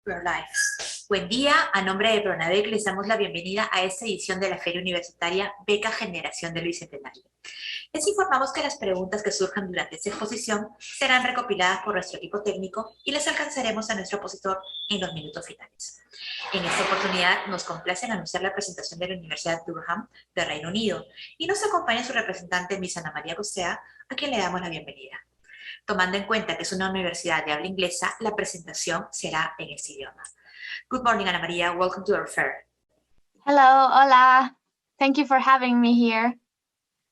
Your lives. Buen día, a nombre de Pronabec les damos la bienvenida a esta edición de la Feria Universitaria Beca Generación del Bicentenario. Les informamos que las preguntas que surjan durante esta exposición serán recopiladas por nuestro equipo técnico y les alcanzaremos a nuestro opositor en los minutos finales. En esta oportunidad nos complace en anunciar la presentación de la Universidad Durham de Reino Unido y nos acompaña su representante Miss Ana María Gosea, a quien le damos la bienvenida. Tomando en cuenta que es una universidad de habla inglesa, la presentación será en este idioma. Good morning, Ana María. Welcome to our fair. Hello, hola. Thank you for having me here.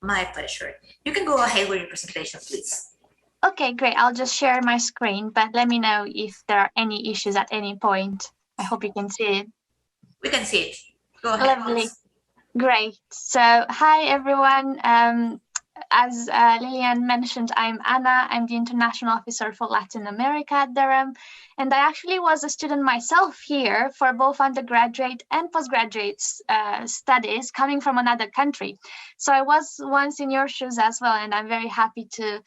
My pleasure. You can go ahead with your presentation, please. Okay, great. I'll just share my screen, but let me know if there are any issues at any point. I hope you can see it. We can see it. Go ahead. Lovely. Please. Great. So, hi, everyone. As Lillian mentioned, I'm Anna. I'm the International Officer for Latin America at Durham. And I actually was a student myself here for both undergraduate and postgraduate studies coming from another country. So I was once in your shoes as well, and I'm very happy to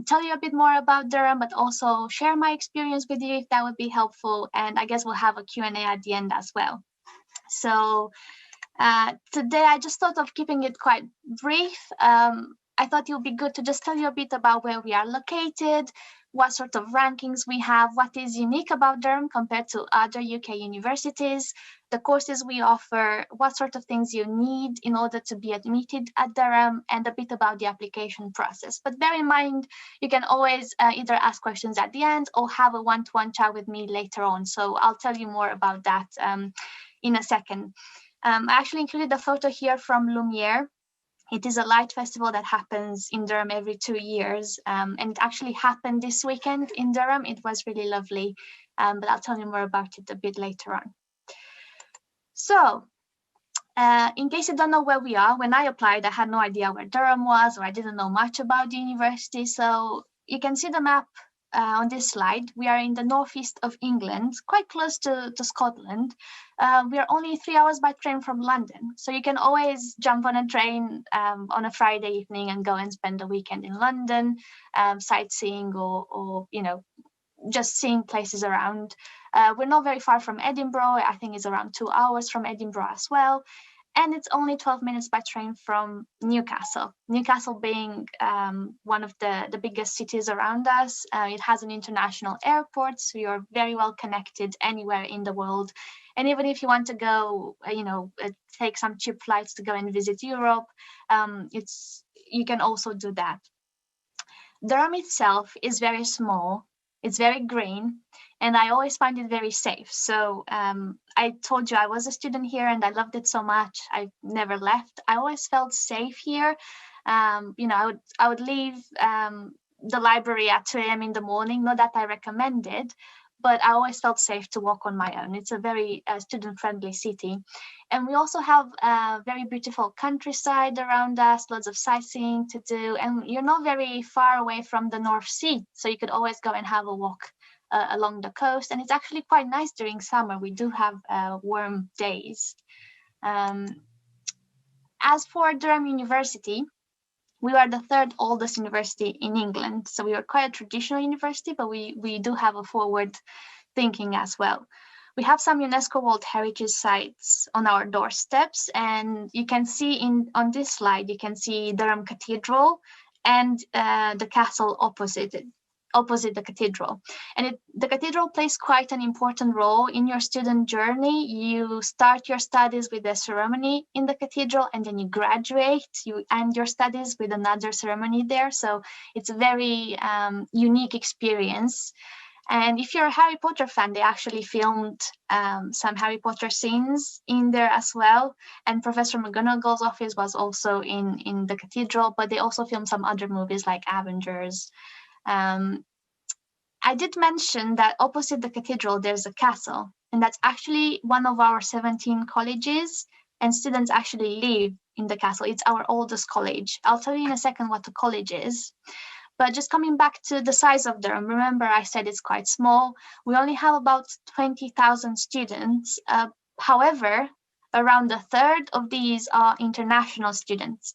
tell you a bit more about Durham, but also share my experience with you if that would be helpful. And I guess we'll have a Q&A at the end as well. So today I just thought of keeping it quite brief. I thought it would be good to just tell you a bit about where we are located, what sort of rankings we have, what is unique about Durham compared to other UK universities, the courses we offer, what sort of things you need in order to be admitted at Durham, and a bit about the application process. But bear in mind, you can always either ask questions at the end or have a one-to-one chat with me later on. So I'll tell you more about that in a second. I actually included a photo here from Lumiere. It is a light festival that happens in Durham every 2 years. And it actually happened this weekend in Durham. It was really lovely, but I'll tell you more about it a bit later on. So in case you don't know where we are, when I applied, I had no idea where Durham was, or I didn't know much about the university. So you can see the map on this slide. We are in the northeast of England, quite close to Scotland. We are only 3 hours by train from London. So you can always jump on a train on a Friday evening and go and spend the weekend in London, sightseeing or you know, just seeing places around. We're not very far from Edinburgh. I think it's around 2 hours from Edinburgh as well. And it's only 12 minutes by train from Newcastle. Newcastle being one of the biggest cities around us. It has an international airport, so you're very well connected anywhere in the world. And even if you want to go, you know, take some cheap flights to go and visit Europe, you can also do that. Durham itself is very small. It's very green, and I always find it very safe. So I told you I was a student here and I loved it so much. I never left. I always felt safe here. You know, I would leave the library at 2 a.m. in the morning. Not that I recommend it, but I always felt safe to walk on my own. It's a very student-friendly city. And we also have a very beautiful countryside around us, lots of sightseeing to do. And you're not very far away from the North Sea, so you could always go and have a walk along the coast. And it's actually quite nice during summer. We do have warm days. As for Durham University, we are the third oldest university in England. So we are quite a traditional university, but we do have a forward thinking as well. We have some UNESCO World Heritage sites on our doorsteps, and you can see on this slide, you can see Durham Cathedral and the castle opposite the cathedral. And the cathedral plays quite an important role in your student journey. You start your studies with a ceremony in the cathedral, and then you graduate. You end your studies with another ceremony there. So it's a very unique experience. And if you're a Harry Potter fan, they actually filmed some Harry Potter scenes in there as well. And Professor McGonagall's office was also in the cathedral, but they also filmed some other movies like Avengers. I did mention that opposite the cathedral, there's a castle, and that's actually one of our 17 colleges, and students actually live in the castle. It's our oldest college. I'll tell you in a second what the college is. But just coming back to the size of Durham, remember I said it's quite small. We only have about 20,000 students. However, around a third of these are international students.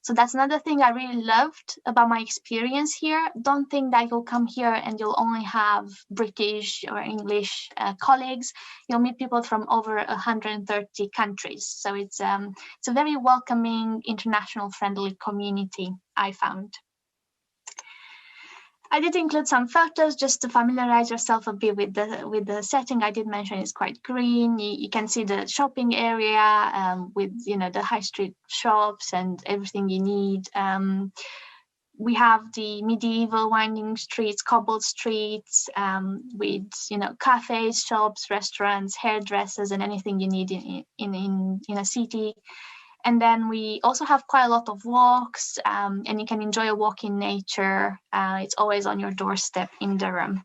So that's another thing I really loved about my experience here. Don't think that you'll come here and you'll only have British or English colleagues. You'll meet people from over 130 countries. So it's a very welcoming, international friendly community, I found. I did include some photos just to familiarize yourself a bit with the setting. I did mention it's quite green. You can see the shopping area with the high street shops and everything you need. We have the medieval winding streets, cobbled streets with cafes, shops, restaurants, hairdressers, and anything you need in a city. And then we also have quite a lot of walks, and you can enjoy a walk in nature. It's always on your doorstep in Durham.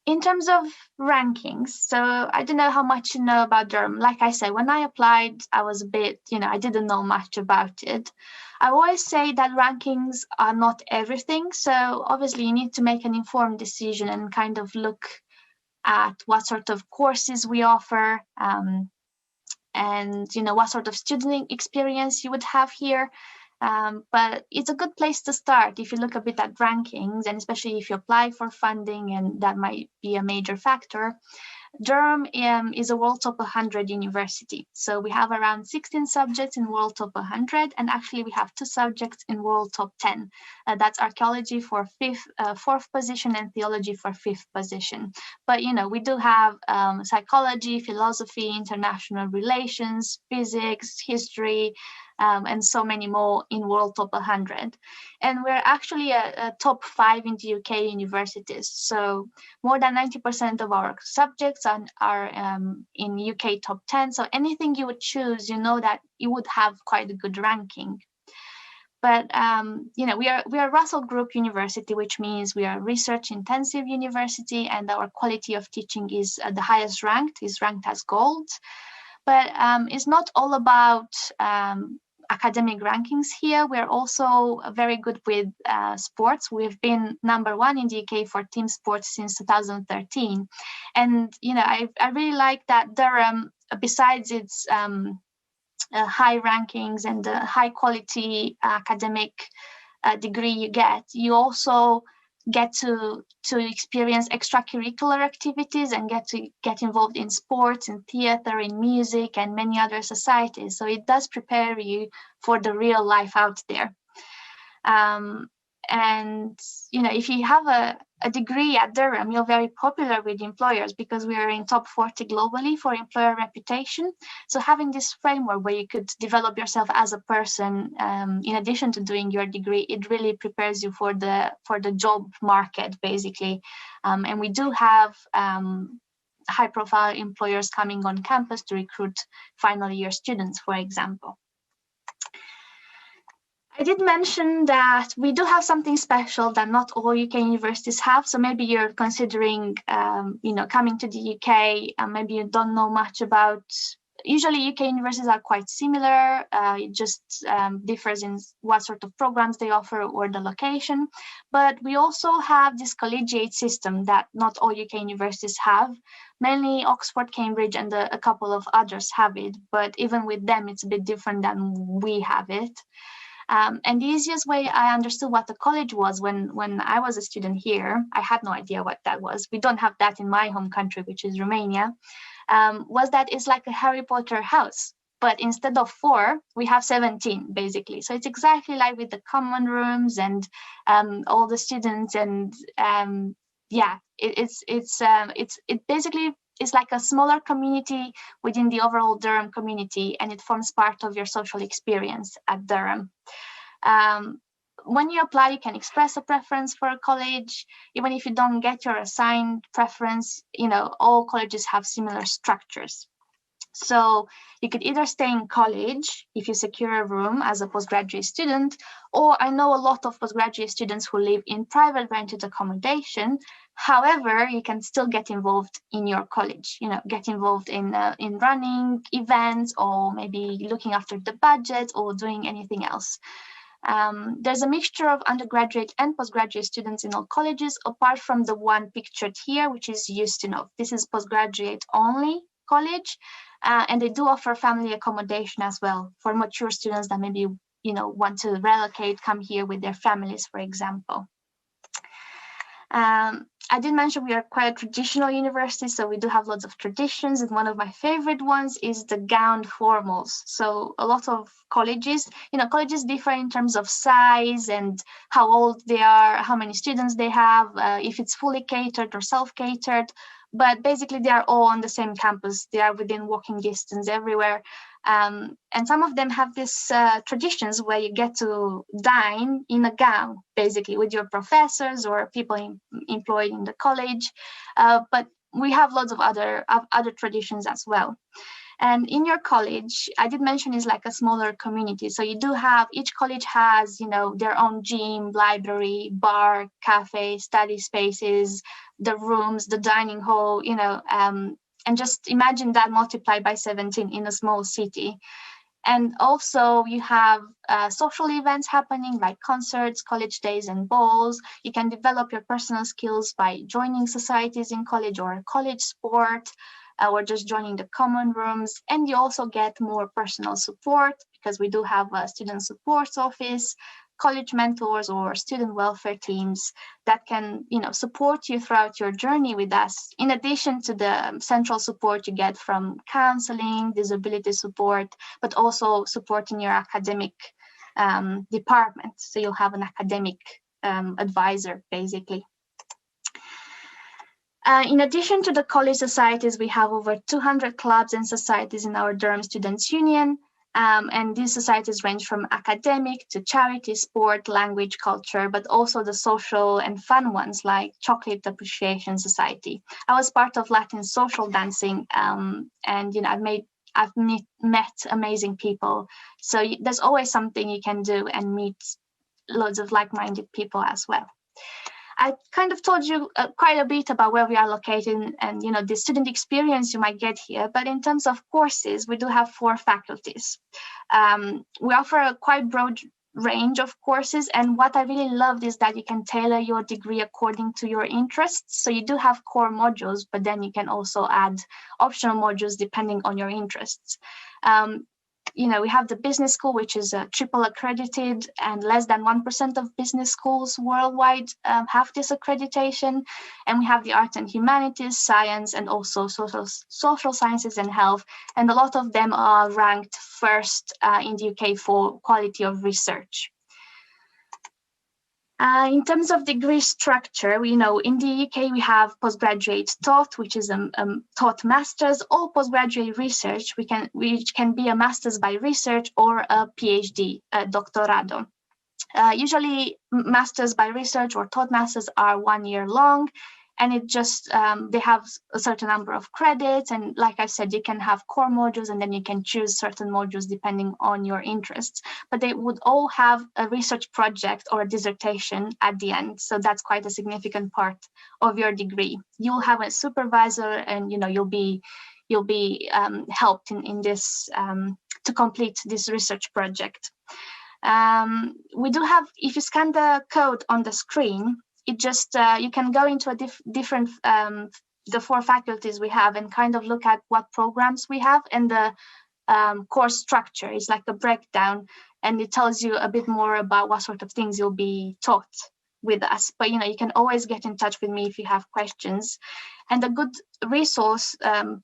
In terms of rankings, so I don't know how much you know about Durham. Like I said, when I applied, I was a bit, I didn't know much about it. I always say that rankings are not everything. So obviously you need to make an informed decision and kind of look at what sort of courses we offer and what sort of student experience you would have here. But it's a good place to start if you look a bit at rankings, and especially if you apply for funding, and that might be a major factor. Durham is a World Top 100 university. So we have around 16 subjects in World Top 100, and actually we have 2 subjects in World Top 10. That's archaeology for 4th position and theology for 5th position. But, we do have psychology, philosophy, international relations, physics, history, and so many more in World Top 100. And we're actually a top 5 in the UK universities. So more than 90% of our subjects are in UK top 10. So anything you would choose, that you would have quite a good ranking. But we are a Russell Group University, which means we are a research-intensive university, and our quality of teaching is the highest ranked, is ranked as gold. But it's not all about academic rankings here. We're also very good with sports. We've been #1 in the UK for team sports since 2013. And, I really like that Durham, besides its high rankings and the high quality academic degree you get, you also get to experience extracurricular activities and get involved in sports, in theater, in music, and many other societies. So it does prepare you for the real life out there. And if you have a degree at Durham, you're very popular with employers because we are in top 40 globally for employer reputation. So having this framework where you could develop yourself as a person, in addition to doing your degree, it really prepares you for the job market, basically. And we do have high-profile employers coming on campus to recruit final year students, for example. I did mention that we do have something special that not all UK universities have. So maybe you're considering, coming to the UK, and maybe you don't know much about. Usually UK universities are quite similar. It just differs in what sort of programs they offer or the location. But we also have this collegiate system that not all UK universities have. Mainly Oxford, Cambridge, and a couple of others have it. But even with them, it's a bit different than we have it. And the easiest way I understood what the college was when I was a student here, I had no idea what that was. We don't have that in my home country, which is Romania, was that it's like a Harry Potter house. But instead of 4, we have 17, basically. So it's exactly like with the common rooms and all the students. And it basically is like a smaller community within the overall Durham community, and it forms part of your social experience at Durham. When you apply, you can express a preference for a college. Even if you don't get your assigned preference, all colleges have similar structures. So you could either stay in college if you secure a room as a postgraduate student, or I know a lot of postgraduate students who live in private rented accommodation. However, you can still get involved in your college, get involved in running events, or maybe looking after the budget or doing anything else. There's a mixture of undergraduate and postgraduate students in all colleges, apart from the one pictured here, which is Ustinov. This is postgraduate only college. And they do offer family accommodation as well for mature students that maybe, want to relocate, come here with their families, for example. I did mention we are quite a traditional university, so we do have lots of traditions, and one of my favorite ones is the gowned formals. So a lot of colleges, colleges differ in terms of size and how old they are, how many students they have, if it's fully catered or self-catered, but basically they are all on the same campus. They are within walking distance everywhere. And some of them have these traditions where you get to dine in a gown, basically, with your professors or people employed in the college. But we have lots of other traditions as well. And in your college, I did mention is like a smaller community. So you do have, each college has, their own gym, library, bar, cafe, study spaces, the rooms, the dining hall, and just imagine that multiplied by 17 in a small city. And also you have social events happening like concerts, college days, and balls. You can develop your personal skills by joining societies in college or a college sport, or just joining the common rooms. And you also get more personal support because we do have a student support office, college mentors or student welfare teams that can, support you throughout your journey with us, in addition to the central support you get from counseling, disability support, but also support in your academic department. So you'll have an academic advisor, basically. In addition to the college societies, we have over 200 clubs and societies in our Durham Students' Union. And these societies range from academic to charity, sport, language, culture, but also the social and fun ones like Chocolate Appreciation Society. I was part of Latin social dancing, and I've met amazing people. So there's always something you can do and meet loads of like-minded people as well. I kind of told you quite a bit about where we are located and, the student experience you might get here. But in terms of courses, we do have 4 faculties. We offer a quite broad range of courses. And what I really loved is that you can tailor your degree according to your interests. So you do have core modules, but then you can also add optional modules depending on your interests. We have the business school, which is triple accredited, and less than 1% of business schools worldwide have this accreditation. And we have the arts and humanities, science, and also social sciences and health. And a lot of them are ranked first in the UK for quality of research. In terms of degree structure, in the UK, we have postgraduate taught, which is a taught master's, or postgraduate research, which can be a master's by research or a PhD, a doctorado. Usually, masters by research or taught masters are 1 year long, and it just, they have a certain number of credits. And like I said, you can have core modules, and then you can choose certain modules depending on your interests. But they would all have a research project or a dissertation at the end. So that's quite a significant part of your degree. You'll have a supervisor, and you'll be helped in this to complete this research project. We do have, if you scan the code on the screen, it just you can go into a different the 4 faculties we have and kind of look at what programs we have, and the course structure is like a breakdown, and it tells you a bit more about what sort of things you'll be taught with us. But you can always get in touch with me if you have questions. And a good resource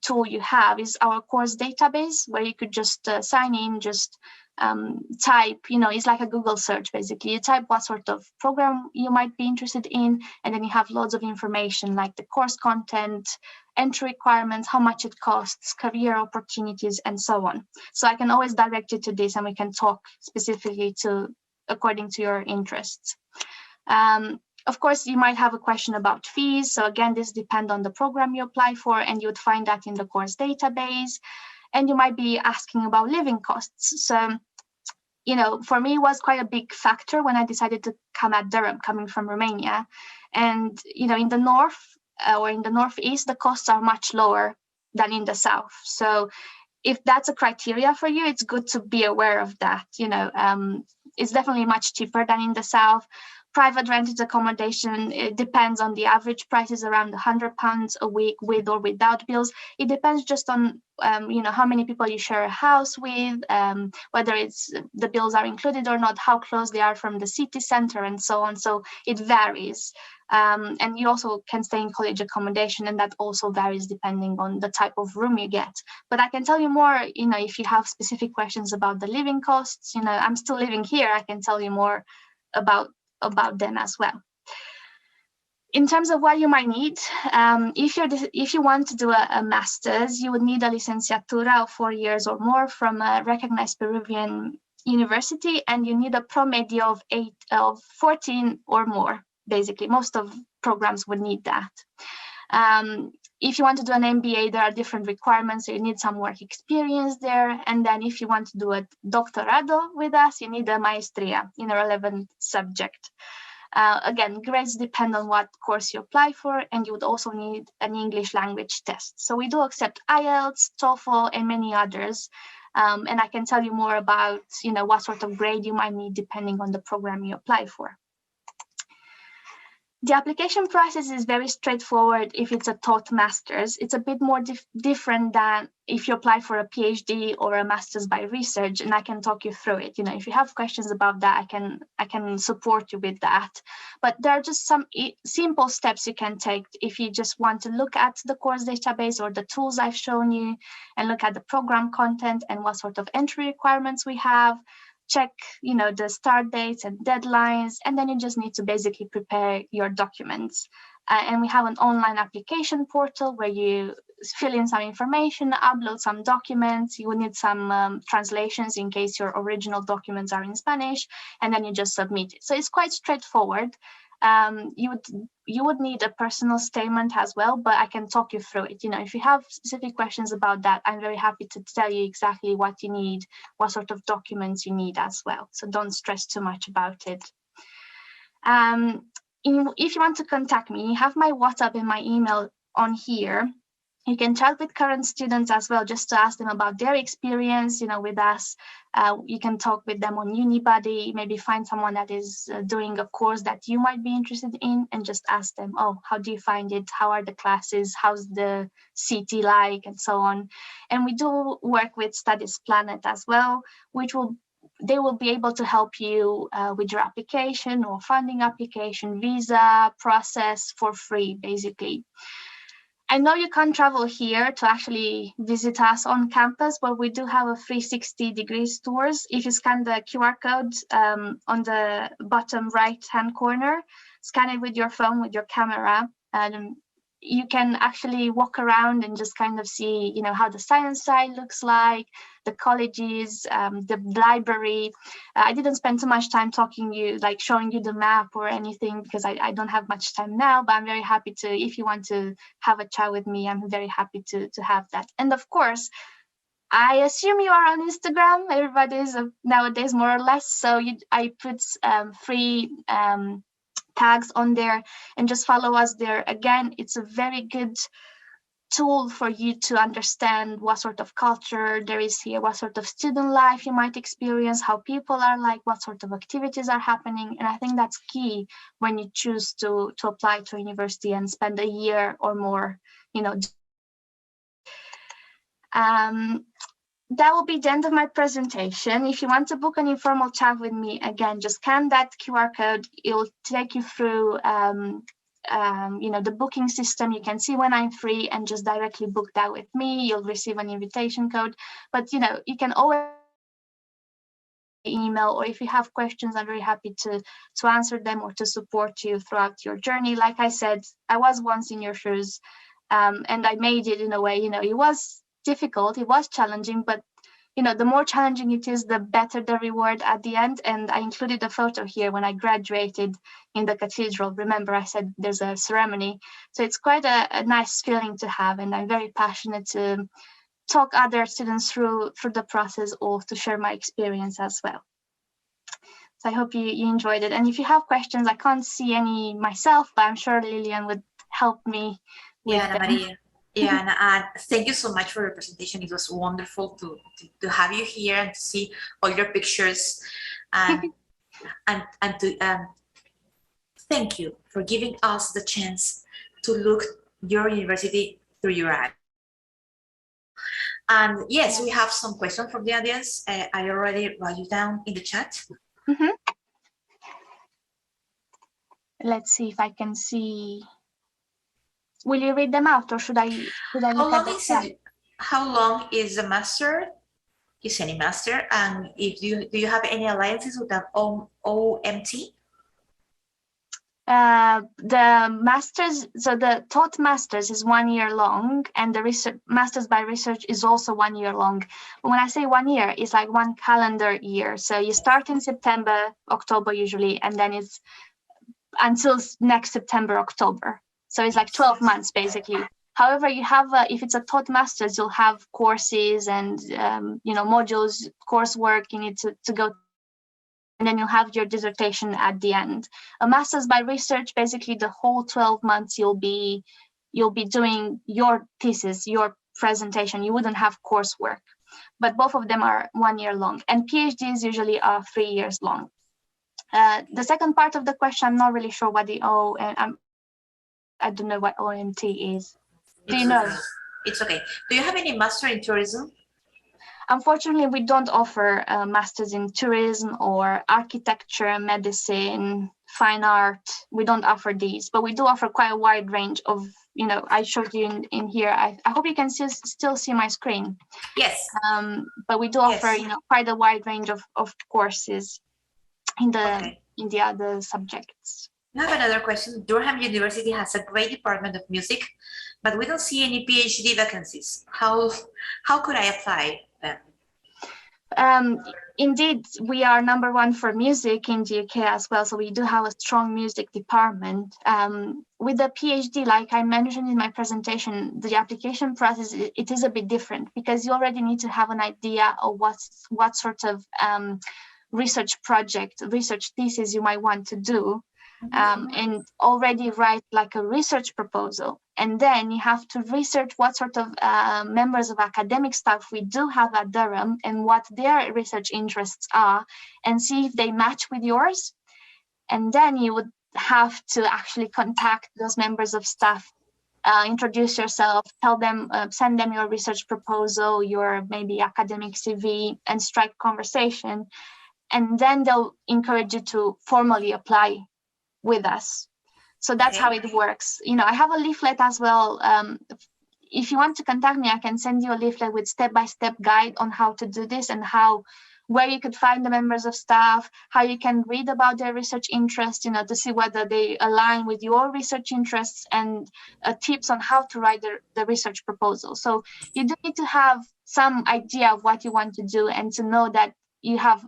tool you have is our course database, where you could just sign in, just type, it's like a Google search, basically. You type what sort of program you might be interested in, and then you have loads of information like the course content, entry requirements, how much it costs, career opportunities, and so on. So I can always direct you to this, and we can talk specifically according to your interests. Of course, you might have a question about fees. So again, this depends on the program you apply for, and you would find that in the course database. And you might be asking about living costs. So, for me, it was quite a big factor when I decided to come at Durham, coming from Romania. And, in the north or in the northeast, the costs are much lower than in the south. So if that's a criteria for you, it's good to be aware of that. It's definitely much cheaper than in the south. private rented accommodation, it depends on the average price is around £100 a week with or without bills. It depends just on how many people you share a house with, whether the bills are included or not, how close they are from the city center, and so on. So it varies. And you also can stay in college accommodation, and that also varies depending on the type of room you get. But I can tell you more, if you have specific questions about the living costs. I'm still living here. I can tell you more about them as well. In terms of what you might need, if you want to do a master's, you would need a licenciatura of 4 years or more from a recognized Peruvian university, and you need a promedio of 14 or more. Basically, most of programs would need that. If you want to do an MBA, there are different requirements. So you need some work experience there. And then if you want to do a doctorado with us, you need a maestria in a relevant subject. Again, grades depend on what course you apply for, and you would also need an English language test. So we do accept IELTS, TOEFL, and many others. And I can tell you more about, what sort of grade you might need depending on the program you apply for. The application process is very straightforward if it's a taught master's. It's a bit more different than if you apply for a PhD or a master's by research, and I can talk you through it. If you have questions about that, I can support you with that. But there are just some simple steps you can take if you just want to look at the course database or the tools I've shown you, and look at the program content and what sort of entry requirements we have. Check, the start dates and deadlines, and then you just need to basically prepare your documents. And we have an online application portal where you fill in some information, upload some documents. You will need some translations in case your original documents are in Spanish, and then you just submit it. So it's quite straightforward. You would need a personal statement as well, but I can talk you through it. If you have specific questions about that, I'm very happy to tell you exactly what you need, what sort of documents you need as well. So don't stress too much about it. If you want to contact me, you have my WhatsApp and my email on here. You can chat with current students as well, just to ask them about their experience, with us. You can talk with them on UniBuddy, maybe find someone that is doing a course that you might be interested in, and just ask them, oh, how do you find it? How are the classes? How's the city like? And so on. And we do work with Studies Planet as well, they will be able to help you with your application or funding application, visa process for free, basically. I know you can't travel here to actually visit us on campus, but we do have a 360 degrees tours. If you scan the QR code on the bottom right-hand corner, scan it with your phone, with your camera, and you can actually walk around and just kind of see, how the science side looks like, the colleges, the library. I didn't spend too much time showing you the map or anything, because I don't have much time now, but I'm very happy to, if you want to have a chat with me, I'm very happy to have that. And of course, I assume you are on Instagram. Everybody is nowadays, more or less. So I put free tags on there, and just follow us there. Again, it's a very good tool for you to understand what sort of culture there is here, what sort of student life you might experience, how people are like, what sort of activities are happening. And I think that's key when you choose to apply to a university and spend a year or more, That will be the end of my presentation. If you want to book an informal chat with me, again, just scan that QR code. It will take you through, the booking system. You can see when I'm free and just directly book that with me. You'll receive an invitation code. But, you can always email, or if you have questions, I'm very happy to answer them or to support you throughout your journey. Like I said, I was once in your shoes, and I made it in a way, it was difficult, it was challenging, but the more challenging it is, the better the reward at the end. And I included a photo here when I graduated in the cathedral. Remember, I said there's a ceremony, so it's quite a nice feeling to have, and I'm very passionate to talk other students through the process, or to share my experience as well. So I hope you enjoyed it, and if you have questions, I can't see any myself, but I'm sure Lillian would help me with Ana Maria. Yeah, and thank you so much for your presentation. It was wonderful to have you here and to see all your pictures, and to Thank you for giving us the chance to look your university through your eyes. And yes, we have some questions from the audience. I already wrote you down in the chat. Let's see if I can see. Will you read them out, or should I look at the chat? How long is the master? Is any master? And if do you have any alliances with an OMT? The masters, so the taught masters is 1 year long, and the research masters by research is also 1 year long. But when I say 1 year, it's like 1 calendar year. So you start in September, October usually, and then it's until next September, October. So it's like 12 months basically. However, you have, if it's a taught masters, you'll have courses and, modules, coursework you need to go, and then you'll have your dissertation at the end. A master's by research, basically the whole 12 months you'll be doing your thesis, your presentation. You wouldn't have coursework, but both of them are 1 year long, and PhDs usually are 3 years long. The second part of the question, I'm not really sure what the I don't know what OMT is. Do you know? It's okay. Do you have any master in tourism? Unfortunately, we don't offer masters in tourism or architecture, medicine, fine art. We don't offer these, but we do offer quite a wide range of, I showed you in here. I hope you can still see my screen. Yes. But we do offer, quite a wide range of courses in the other subjects. I have another question. Durham University has a great department of music, but we don't see any PhD vacancies. How could I apply them? Indeed, we are #1 for music in the UK as well, so we do have a strong music department. With the PhD, like I mentioned in my presentation, the application process, it is a bit different because you already need to have an idea of what sort of research project, research thesis you might want to do. And already write like a research proposal, and then you have to research what sort of members of academic staff we do have at Durham and what their research interests are, and see if they match with yours. And then you would have to actually contact those members of staff, introduce yourself, tell them, send them your research proposal, your maybe academic CV, and strike conversation. And then they'll encourage you to formally apply with us. So that's how it works. I have a leaflet as well. If you want to contact me, I can send you a leaflet with step-by-step guide on how to do this and where you could find the members of staff, how you can read about their research interests, to see whether they align with your research interests, and tips on how to write the research proposal. So you do need to have some idea of what you want to do and to know that you have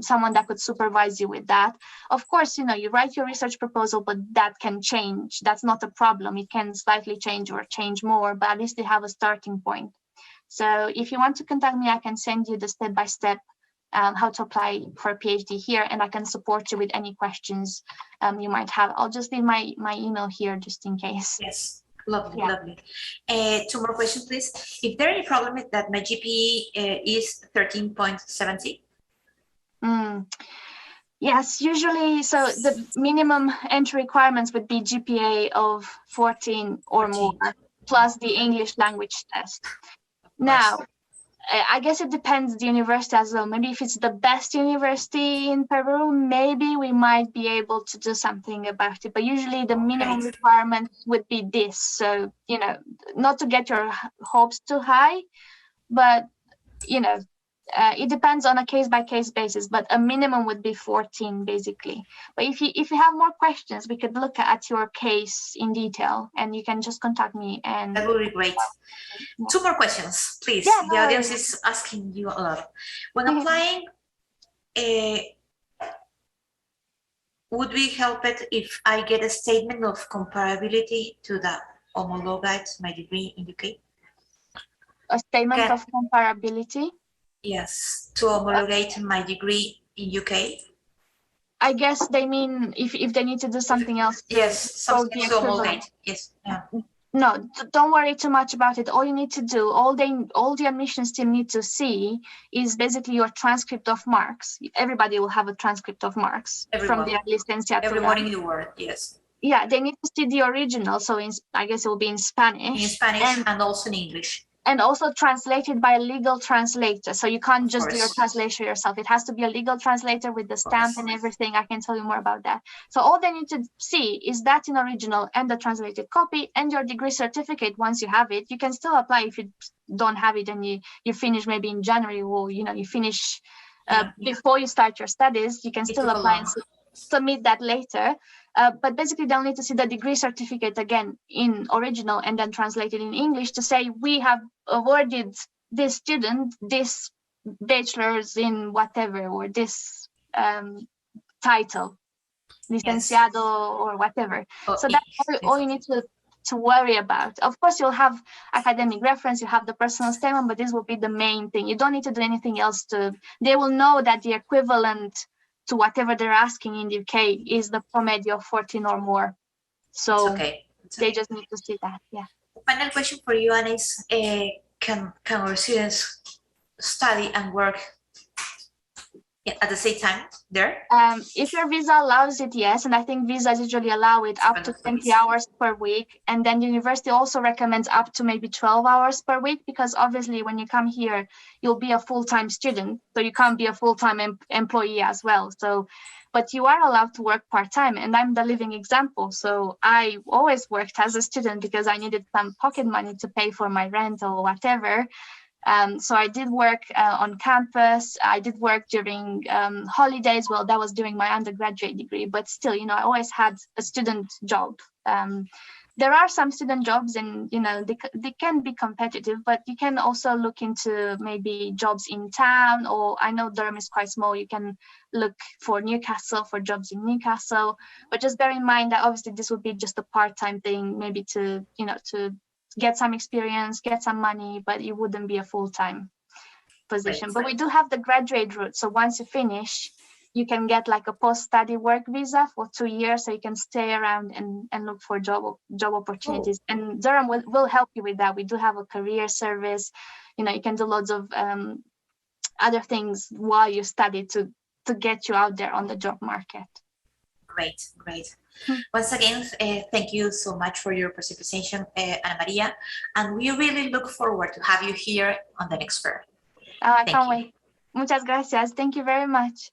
someone that could supervise you with that. Of course, you write your research proposal, but that can change. That's not a problem. It can slightly change or change more, but at least you have a starting point. So if you want to contact me, I can send you the step-by-step how to apply for a PhD here, and I can support you with any questions you might have. I'll just leave my email here just in case. Yes. Lovely, lovely. 2 more questions, please. Is there any problem with that my GPA is 13.70? Yes, usually. So the minimum entry requirements would be GPA of 14 or more, plus the English language test. Now, I guess it depends the university as well. Maybe if it's the best university in Peru, maybe we might be able to do something about it. But usually the minimum requirement would be this. So, not to get your hopes too high, but, it depends on a case-by-case basis, but a minimum would be 14 basically. But if you have more questions, we could look at your case in detail, and you can just contact me. And that would be great. 2 more questions, please. The audience is asking you a lot. When applying, would we help it if I get a statement of comparability to the homologate my degree in UK? A statement of comparability? Yes, to homologate my degree in UK. I guess they mean if they need to do something else. Yes, something to homologate. Yes. Yeah. No, don't worry too much about it. All you need to do, all the admissions team need to see is basically your transcript of marks. Everybody will have a transcript of marks from the licenciatura. Everyone in the world, yes. Yeah, they need to see the original. So I guess it will be in Spanish. In Spanish and also in English. And also translated by a legal translator. So you can't just do your translation yourself. It has to be a legal translator with the stamp and everything. I can tell you more about that. So all they need to see is that in original and the translated copy and your degree certificate. Once you have it, you can still apply if you don't have it and you finish maybe in January, or you finish before you start your studies. You can still apply and submit that later. But basically they'll need to see the degree certificate again in original and then translated in English to say we have awarded this student this bachelor's in whatever, or this title, licenciado or whatever. So that's all you need to worry about. Of course, you'll have academic reference, you have the personal statement, but this will be the main thing. You don't need to do anything else. They will know that the equivalent to whatever they're asking in the UK is the promedio of 14 or more. So they just need to see that. Yeah. Final question for you, Anna, is can our students study and work at the same time there? If your visa allows it, yes. And I think visas usually allow it up to 20 hours per week. And then the university also recommends up to maybe 12 hours per week, because obviously when you come here, you'll be a full-time student. So you can't be a full-time employee as well. So, but you are allowed to work part-time, and I'm the living example. So I always worked as a student because I needed some pocket money to pay for my rent or whatever. So I did work on campus. I did work during holidays. Well, that was during my undergraduate degree, but still, I always had a student job. There are some student jobs, and they can be competitive, but you can also look into maybe jobs in town, or I know Durham is quite small. You can look for Newcastle, for jobs in Newcastle, but just bear in mind that obviously this would be just a part-time thing, maybe to get some experience, get some money, but it wouldn't be a full-time position. But we do have the graduate route. So once you finish, you can get like a post-study work visa for 2 years, so you can stay around and look for job opportunities. And Durham will help you with that. We do have a career service. You can do loads of other things while you study to get you out there on the job market. Great. Once again, thank you so much for your participation, Ana Maria, and we really look forward to have you here on the next fair. I can't wait. Muchas gracias. Thank you very much.